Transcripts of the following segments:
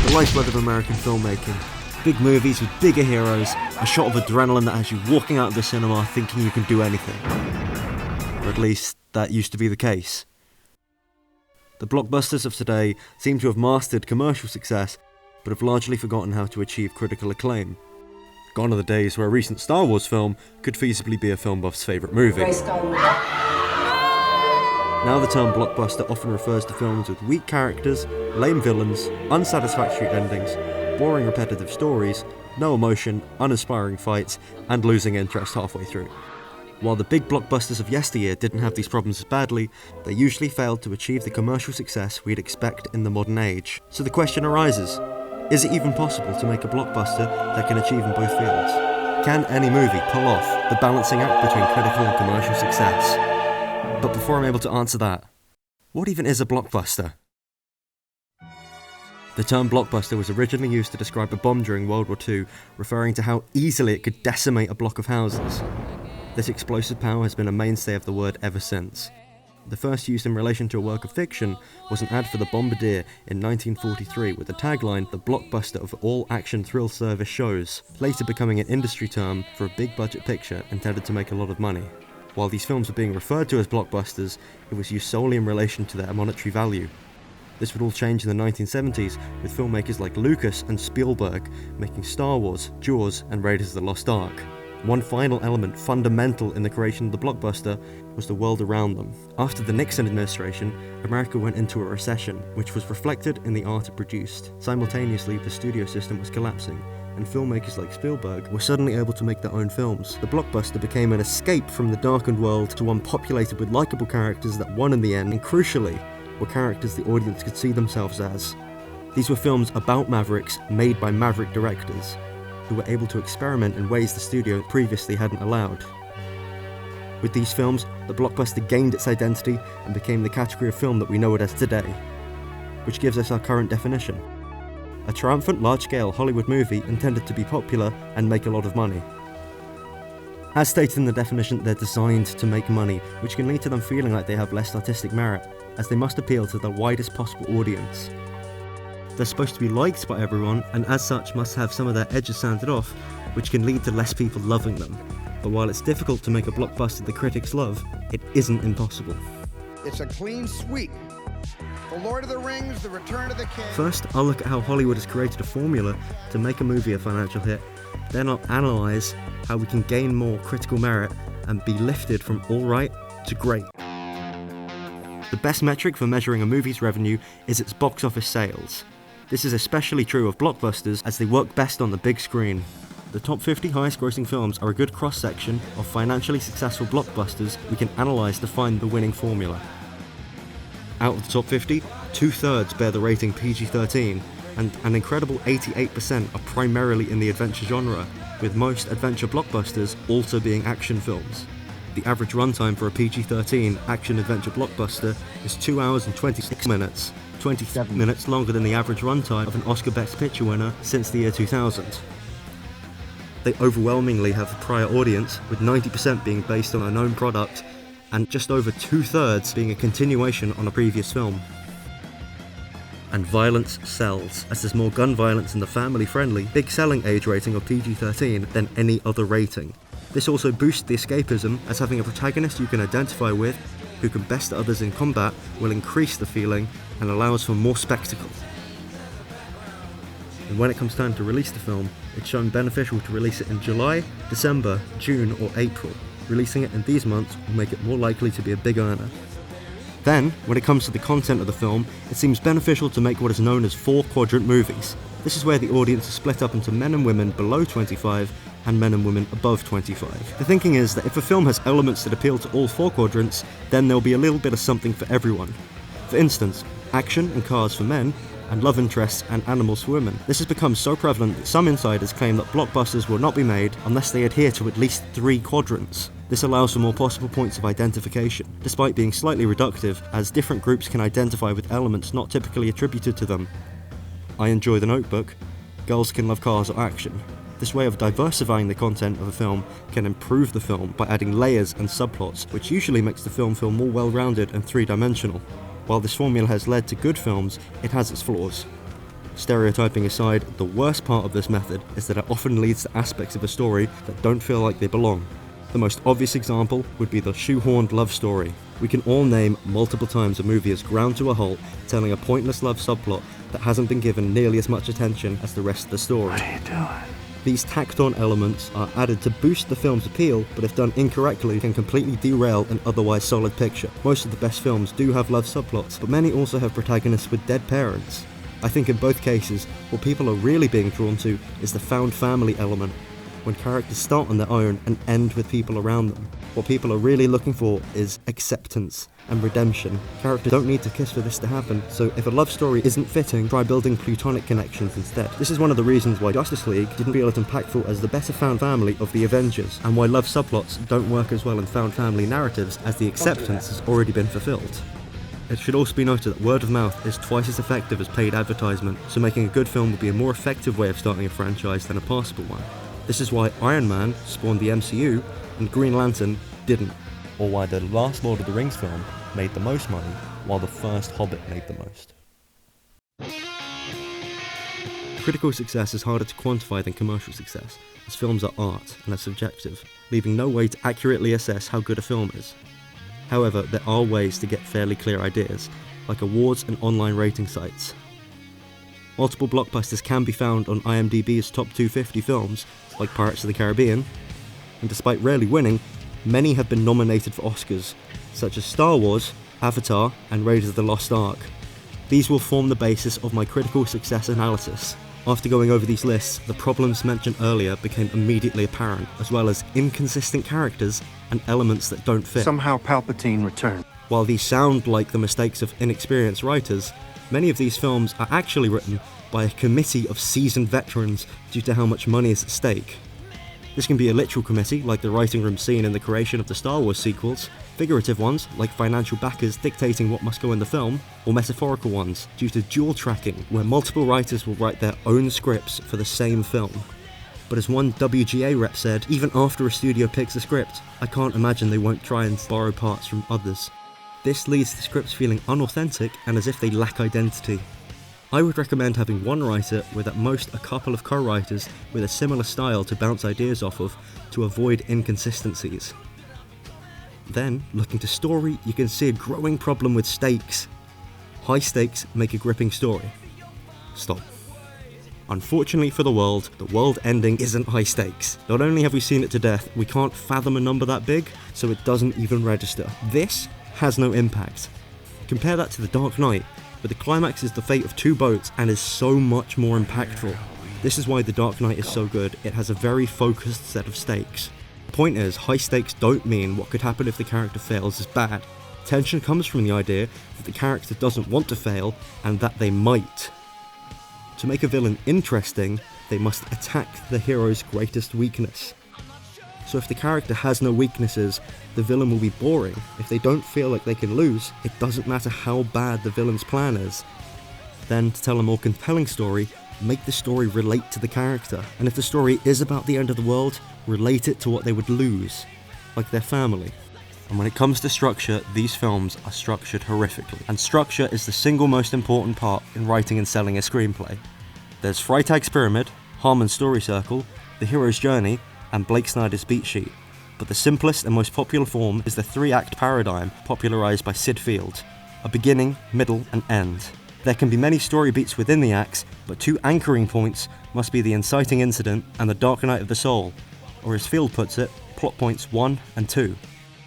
the lifeblood of American filmmaking. Big movies with bigger heroes, a shot of adrenaline that has you walking out of the cinema thinking you can do anything. Or at least, that used to be the case. The blockbusters of today seem to have mastered commercial success, but have largely forgotten how to achieve critical acclaim. Gone are the days where a recent Star Wars film could feasibly be a film buff's favourite movie. Now the term blockbuster often refers to films with weak characters, lame villains, unsatisfactory endings, boring repetitive stories, no emotion, uninspiring fights, and losing interest halfway through. While the big blockbusters of yesteryear didn't have these problems as badly, they usually failed to achieve the commercial success we'd expect in the modern age. So the question arises, is it even possible to make a blockbuster that can achieve in both fields? Can any movie pull off the balancing act between critical and commercial success? But before I'm able to answer that, what even is a blockbuster? The term blockbuster was originally used to describe a bomb during World War II, referring to how easily it could decimate a block of houses. This explosive power has been a mainstay of the word ever since. The first use in relation to a work of fiction was an ad for the Bombardier in 1943 with the tagline, "The blockbuster of all action thrill service shows," later becoming an industry term for a big budget picture intended to make a lot of money. While these films were being referred to as blockbusters, it was used solely in relation to their monetary value. This would all change in the 1970s, with filmmakers like Lucas and Spielberg making Star Wars, Jaws, and Raiders of the Lost Ark. One final element fundamental in the creation of the blockbuster was the world around them. After the Nixon administration, America went into a recession, which was reflected in the art it produced. Simultaneously, the studio system was collapsing, and filmmakers like Spielberg were suddenly able to make their own films. The blockbuster became an escape from the darkened world to one populated with likeable characters that won in the end, and crucially, were characters the audience could see themselves as. These were films about mavericks, made by maverick directors, who were able to experiment in ways the studio previously hadn't allowed. With these films, the blockbuster gained its identity and became the category of film that we know it as today, which gives us our current definition: a triumphant large-scale Hollywood movie intended to be popular and make a lot of money. As stated in the definition, they're designed to make money, which can lead to them feeling like they have less artistic merit, as they must appeal to the widest possible audience. They're supposed to be liked by everyone, and as such must have some of their edges sanded off, which can lead to less people loving them. But while it's difficult to make a blockbuster the critics love, it isn't impossible. It's a clean sweep. The Lord of the Rings, The Return of the King. First, I'll look at how Hollywood has created a formula to make a movie a financial hit. Then I'll analyse how we can gain more critical merit and be lifted from alright to great. The best metric for measuring a movie's revenue is its box office sales. This is especially true of blockbusters, as they work best on the big screen. The top 50 highest grossing films are a good cross-section of financially successful blockbusters we can analyse to find the winning formula. Out of the top 50, 2/3 bear the rating PG-13, and an incredible 88% are primarily in the adventure genre, with most adventure blockbusters also being action films. The average runtime for a PG-13 action-adventure blockbuster is 2 hours and 26 minutes, 27 minutes longer than the average runtime of an Oscar Best Picture winner since the year 2000. They overwhelmingly have a prior audience, with 90% being based on a known product, and just over 2/3 being a continuation on a previous film. And violence sells, as there's more gun violence in the family-friendly, big selling age rating of PG-13 than any other rating. This also boosts the escapism, as having a protagonist you can identify with, who can best others in combat, will increase the feeling and allows for more spectacle. And when it comes time to release the film, it's shown beneficial to release it in July, December, June or April. Releasing it in these months will make it more likely to be a big earner. Then, when it comes to the content of the film, it seems beneficial to make what is known as 4-quadrant movies. This is where the audience is split up into men and women below 25 and men and women above 25. The thinking is that if a film has elements that appeal to all 4 quadrants, then there'll be a little bit of something for everyone. For instance, action and cars for men, and love interests and animals for women. This has become so prevalent that some insiders claim that blockbusters will not be made unless they adhere to at least 3 quadrants. This allows for more possible points of identification, despite being slightly reductive, as different groups can identify with elements not typically attributed to them. I enjoy The Notebook. Girls can love cars or action. This way of diversifying the content of a film can improve the film by adding layers and subplots, which usually makes the film feel more well-rounded and 3-dimensional. While this formula has led to good films, it has its flaws. Stereotyping aside, the worst part of this method is that it often leads to aspects of a story that don't feel like they belong. The most obvious example would be the shoehorned love story. We can all name multiple times a movie has ground to a halt, telling a pointless love subplot that hasn't been given nearly as much attention as the rest of the story. What are you doing? These tacked-on elements are added to boost the film's appeal, but if done incorrectly can completely derail an otherwise solid picture. Most of the best films do have love subplots, but many also have protagonists with dead parents. I think in both cases, what people are really being drawn to is the found family element, when characters start on their own and end with people around them. What people are really looking for is acceptance and redemption. Characters don't need to kiss for this to happen, so if a love story isn't fitting, try building plutonic connections instead. This is one of the reasons why Justice League didn't feel as impactful as the better found family of the Avengers, and why love subplots don't work as well in found family narratives as the acceptance has already been fulfilled. It should also be noted that word of mouth is twice as effective as paid advertisement, so making a good film would be a more effective way of starting a franchise than a passable one. This is why Iron Man spawned the MCU and Green Lantern didn't. Or why the last Lord of the Rings film made the most money, while the first Hobbit made the most. Critical success is harder to quantify than commercial success, as films are art and are subjective, leaving no way to accurately assess how good a film is. However, there are ways to get fairly clear ideas, like awards and online rating sites. Multiple blockbusters can be found on IMDb's top 250 films, like Pirates of the Caribbean, and despite rarely winning, many have been nominated for Oscars, such as Star Wars, Avatar, and Raiders of the Lost Ark. These will form the basis of my critical success analysis. After going over these lists, the problems mentioned earlier became immediately apparent, as well as inconsistent characters and elements that don't fit. Somehow Palpatine returned. While these sound like the mistakes of inexperienced writers, many of these films are actually written by a committee of seasoned veterans due to how much money is at stake. This can be a literal committee, like the writing room scene in the creation of the Star Wars sequels, figurative ones, like financial backers dictating what must go in the film, or metaphorical ones, due to dual tracking, where multiple writers will write their own scripts for the same film. But as one WGA rep said, even after a studio picks a script, I can't imagine they won't try and borrow parts from others. This leads to scripts feeling unauthentic and as if they lack identity. I would recommend having one writer with at most a couple of co-writers with a similar style to bounce ideas off of to avoid inconsistencies. Then, looking to story, you can see a growing problem with stakes. High stakes make a gripping story. Stop. Unfortunately for the world ending isn't high stakes. Not only have we seen it to death, we can't fathom a number that big, so it doesn't even register. This has no impact. Compare that to The Dark Knight, where the climax is the fate of two boats and is so much more impactful. This is why The Dark Knight is so good, it has a very focused set of stakes. The point is, high stakes don't mean what could happen if the character fails is bad. Tension comes from the idea that the character doesn't want to fail, and that they might. To make a villain interesting, they must attack the hero's greatest weakness. So if the character has no weaknesses, the villain will be boring. If they don't feel like they can lose, it doesn't matter how bad the villain's plan is. Then, to tell a more compelling story, make the story relate to the character. And if the story is about the end of the world, relate it to what they would lose, like their family. And when it comes to structure, these films are structured horrifically. And structure is the single most important part in writing and selling a screenplay. There's Freytag's Pyramid, Harmon's Story Circle, The Hero's Journey, and Blake Snyder's Beat Sheet. But the simplest and most popular form is the 3-act paradigm popularised by Sid Field. A beginning, middle, and end. There can be many story beats within the acts, but 2 anchoring points must be the inciting incident and the dark night of the soul, or as Field puts it, plot points 1 and 2.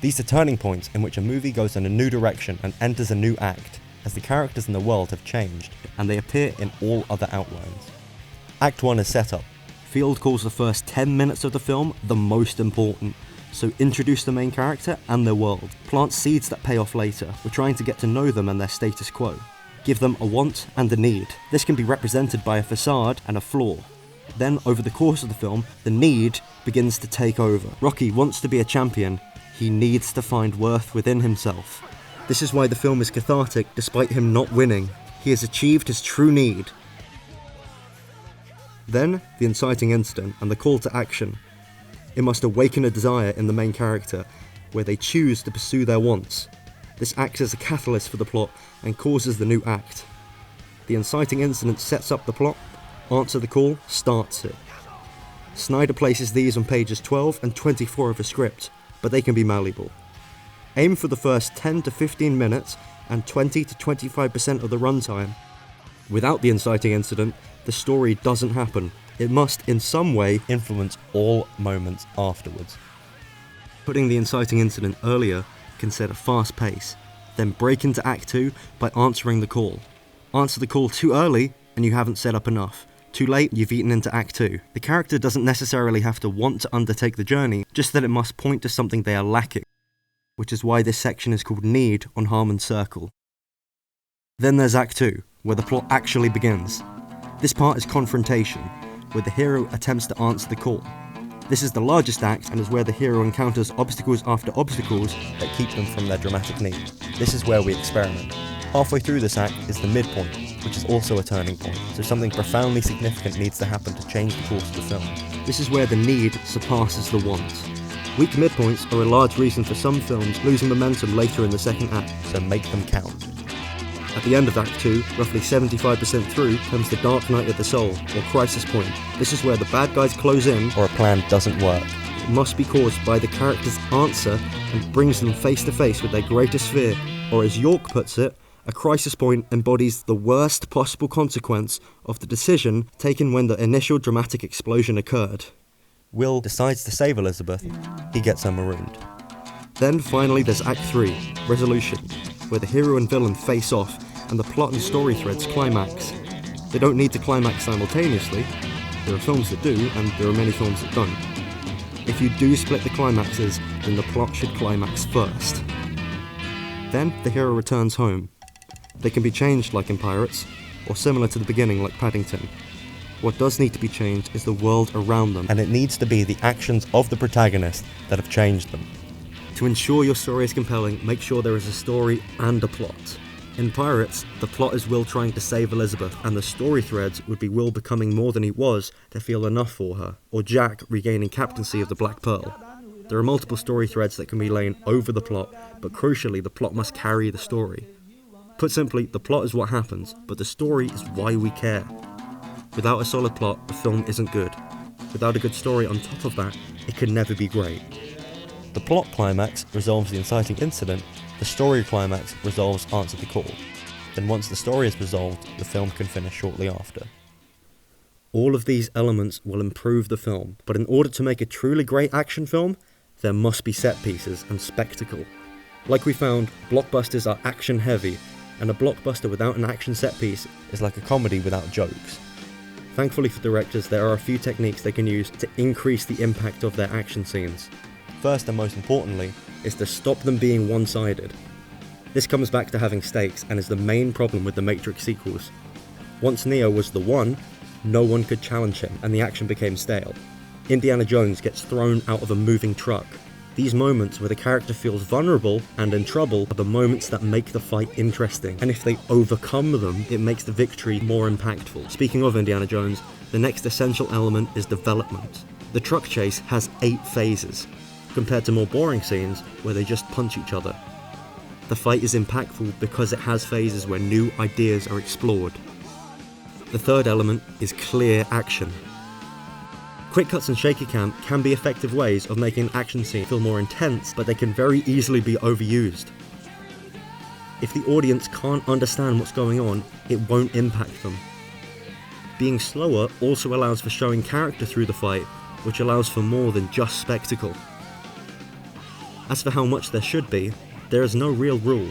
These are turning points in which a movie goes in a new direction and enters a new act, as the characters in the world have changed, and they appear in all other outlines. Act 1 is setup. Field calls the first 10 minutes of the film the most important, so introduce the main character and their world. Plant seeds that pay off later. We're trying to get to know them and their status quo. Give them a want and a need. This can be represented by a facade and a flaw. Then, over the course of the film, the need begins to take over. Rocky wants to be a champion. He needs to find worth within himself. This is why the film is cathartic despite him not winning. He has achieved his true need. Then, the inciting incident and the call to action. It must awaken a desire in the main character, where they choose to pursue their wants. This acts as a catalyst for the plot and causes the new act. The inciting incident sets up the plot, answer the call starts it. Snyder places these on pages 12 and 24 of a script, but they can be malleable. Aim for the first 10 to 15 minutes and 20 to 25% of the runtime. Without the inciting incident, the story doesn't happen. It must in some way influence all moments afterwards. Putting the inciting incident earlier can set a fast pace, then break into Act 2 by answering the call. Answer the call too early and you haven't set up enough. Too late, you've eaten into Act 2. The character doesn't necessarily have to want to undertake the journey, just that it must point to something they are lacking, which is why this section is called Need on Harmon's Circle. Then there's Act 2, where the plot actually begins. This part is confrontation, where the hero attempts to answer the call. This is the largest act and is where the hero encounters obstacles after obstacles that keep them from their dramatic need. This is where we experiment. Halfway through this act is the midpoint, which is also a turning point, so something profoundly significant needs to happen to change the course of the film. This is where the need surpasses the want. Weak midpoints are a large reason for some films losing momentum later in the second act, so make them count. At the end of Act 2, roughly 75% through, comes the dark night of the soul, or crisis point. This is where the bad guys close in, or a plan doesn't work. It must be caused by the character's answer and brings them face to face with their greatest fear, or as York puts it, a crisis point embodies the worst possible consequence of the decision taken when the initial dramatic explosion occurred. Will decides to save Elizabeth, he gets her marooned. Then finally there's Act 3, Resolution, where the hero and villain face off and the plot and story threads climax. They don't need to climax simultaneously. There are films that do, and there are many films that don't. If you do split the climaxes, then the plot should climax first. Then the hero returns home. They can be changed like in Pirates, or similar to the beginning like Paddington. What does need to be changed is the world around them, and it needs to be the actions of the protagonist that have changed them. To ensure your story is compelling, make sure there is a story and a plot. In Pirates, the plot is Will trying to save Elizabeth, and the story threads would be Will becoming more than he was to feel enough for her, or Jack regaining captaincy of the Black Pearl. There are multiple story threads that can be laying over the plot, but crucially the plot must carry the story. Put simply, the plot is what happens, but the story is why we care. Without a solid plot, the film isn't good. Without a good story on top of that, it can never be great. The plot climax resolves the inciting incident, the story climax resolves answer the call. Then once the story is resolved, the film can finish shortly after. All of these elements will improve the film, but in order to make a truly great action film, there must be set pieces and spectacle. Like we found, blockbusters are action heavy, and a blockbuster without an action set piece is like a comedy without jokes. Thankfully for directors, there are a few techniques they can use to increase the impact of their action scenes. First and most importantly, is to stop them being one-sided. This comes back to having stakes and is the main problem with the Matrix sequels. Once Neo was the one, no one could challenge him and the action became stale. Indiana Jones gets thrown out of a moving truck. These moments where the character feels vulnerable and in trouble are the moments that make the fight interesting, and if they overcome them, it makes the victory more impactful. Speaking of Indiana Jones, the next essential element is development. The truck chase has 8 phases, compared to more boring scenes where they just punch each other. The fight is impactful because it has phases where new ideas are explored. The third element is clear action. Quick cuts and shaky cam can be effective ways of making an action scene feel more intense, but they can very easily be overused. If the audience can't understand what's going on, it won't impact them. Being slower also allows for showing character through the fight, which allows for more than just spectacle. As for how much there should be, there is no real rule.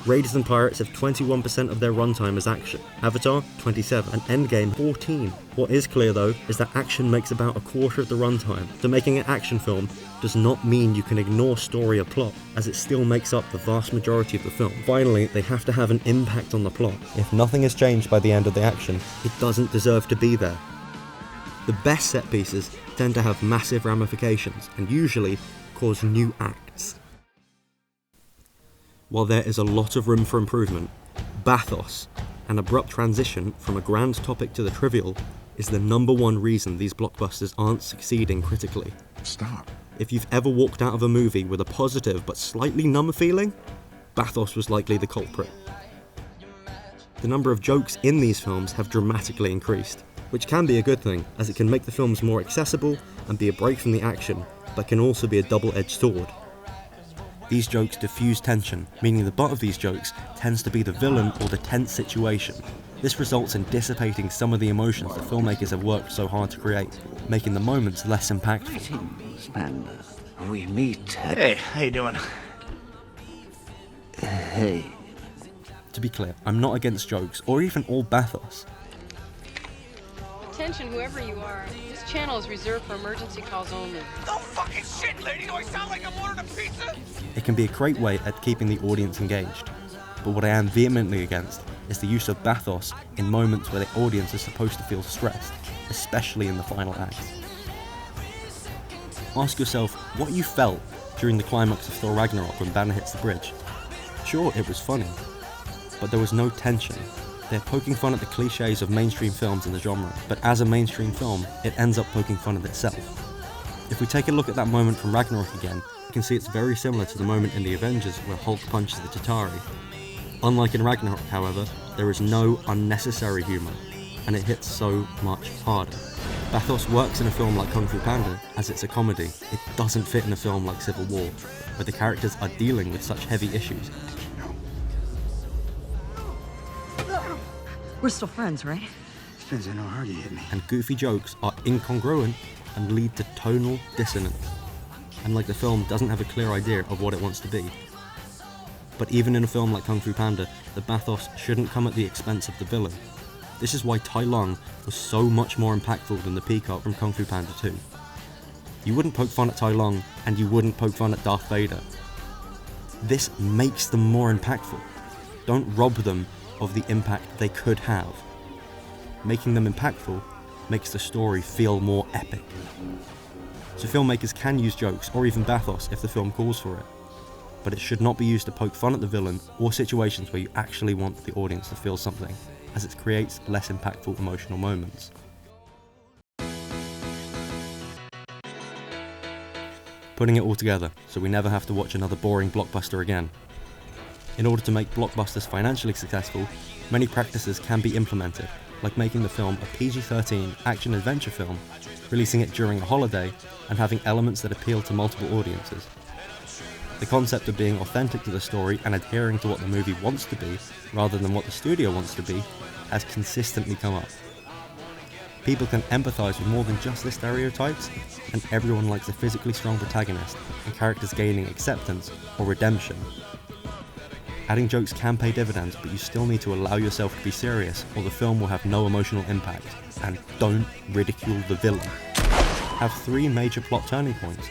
Raiders and Pirates have 21% of their runtime as action, Avatar 27, and Endgame 14. What is clear though, is that action makes about a quarter of the runtime, so making an action film does not mean you can ignore story or plot, as it still makes up the vast majority of the film. Finally, they have to have an impact on the plot. If nothing is changed by the end of the action, it doesn't deserve to be there. The best set pieces tend to have massive ramifications, and usually cause new acts. While there is a lot of room for improvement, bathos, an abrupt transition from a grand topic to the trivial, is the #1 reason these blockbusters aren't succeeding critically. Stop. If you've ever walked out of a movie with a positive but slightly numb feeling, bathos was likely the culprit. The number of jokes in these films have dramatically increased, which can be a good thing, as it can make the films more accessible and be a break from the action, but can also be a double-edged sword. These jokes diffuse tension, meaning the butt of these jokes tends to be the villain or the tense situation. This results in dissipating some of the emotions the filmmakers have worked so hard to create, making the moments less impactful. Greetings, Panda. We meet at... Hey, how you doing? Hey. To be clear, I'm not against jokes, or even all bathos. Attention, whoever you are. This channel is reserved for emergency calls only. No fucking shit, lady! Do I sound like I'm ordering a pizza? It can be a great way at keeping the audience engaged. But what I am vehemently against is the use of bathos in moments where the audience is supposed to feel stressed, especially in the final act. Ask yourself what you felt during the climax of Thor Ragnarok when Banner hits the bridge. Sure, it was funny, but there was no tension. They're poking fun at the cliches of mainstream films in the genre, but as a mainstream film, it ends up poking fun at itself. If we take a look at that moment from Ragnarok again, we can see it's very similar to the moment in the Avengers where Hulk punches the Chitauri. Unlike in Ragnarok, however, there is no unnecessary humour, and it hits so much harder. Bathos works in a film like Kung Fu Panda, as it's a comedy. It doesn't fit in a film like Civil War, where the characters are dealing with such heavy issues. We're still friends, right? Depends on how hard you hit me. And goofy jokes are incongruent and lead to tonal dissonance. And like the film doesn't have a clear idea of what it wants to be. But even in a film like Kung Fu Panda, the bathos shouldn't come at the expense of the villain. This is why Tai Lung was so much more impactful than the Peacock from Kung Fu Panda 2. You wouldn't poke fun at Tai Lung, and you wouldn't poke fun at Darth Vader. This makes them more impactful. Don't rob them of the impact they could have. Making them impactful makes the story feel more epic. So filmmakers can use jokes or even bathos if the film calls for it, but it should not be used to poke fun at the villain or situations where you actually want the audience to feel something, as it creates less impactful emotional moments. Putting it all together so we never have to watch another boring blockbuster again. In order to make blockbusters financially successful, many practices can be implemented, like making the film a PG-13 action-adventure film, releasing it during a holiday, and having elements that appeal to multiple audiences. The concept of being authentic to the story and adhering to what the movie wants to be, rather than what the studio wants to be, has consistently come up. People can empathise with more than just the stereotypes, and everyone likes a physically strong protagonist and characters gaining acceptance or redemption. Adding jokes can pay dividends, but you still need to allow yourself to be serious, or the film will have no emotional impact. And don't ridicule the villain. Have 3 major plot turning points,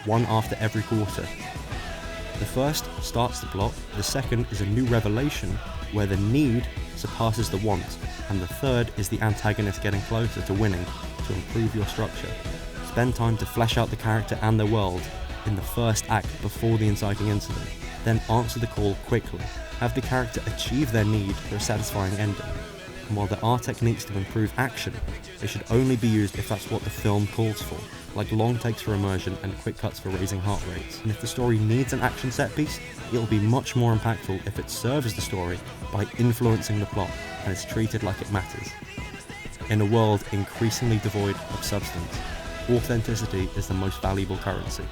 one after every quarter. The first starts the plot, the second is a new revelation where the need surpasses the want, and the third is the antagonist getting closer to winning to improve your structure. Spend time to flesh out the character and their world in the first act before the inciting incident. Then answer the call quickly. Have the character achieve their need for a satisfying ending. And while there are techniques to improve action, they should only be used if that's what the film calls for, like long takes for immersion and quick cuts for raising heart rates. And if the story needs an action set piece, it'll be much more impactful if it serves the story by influencing the plot and is treated like it matters. In a world increasingly devoid of substance, authenticity is the most valuable currency.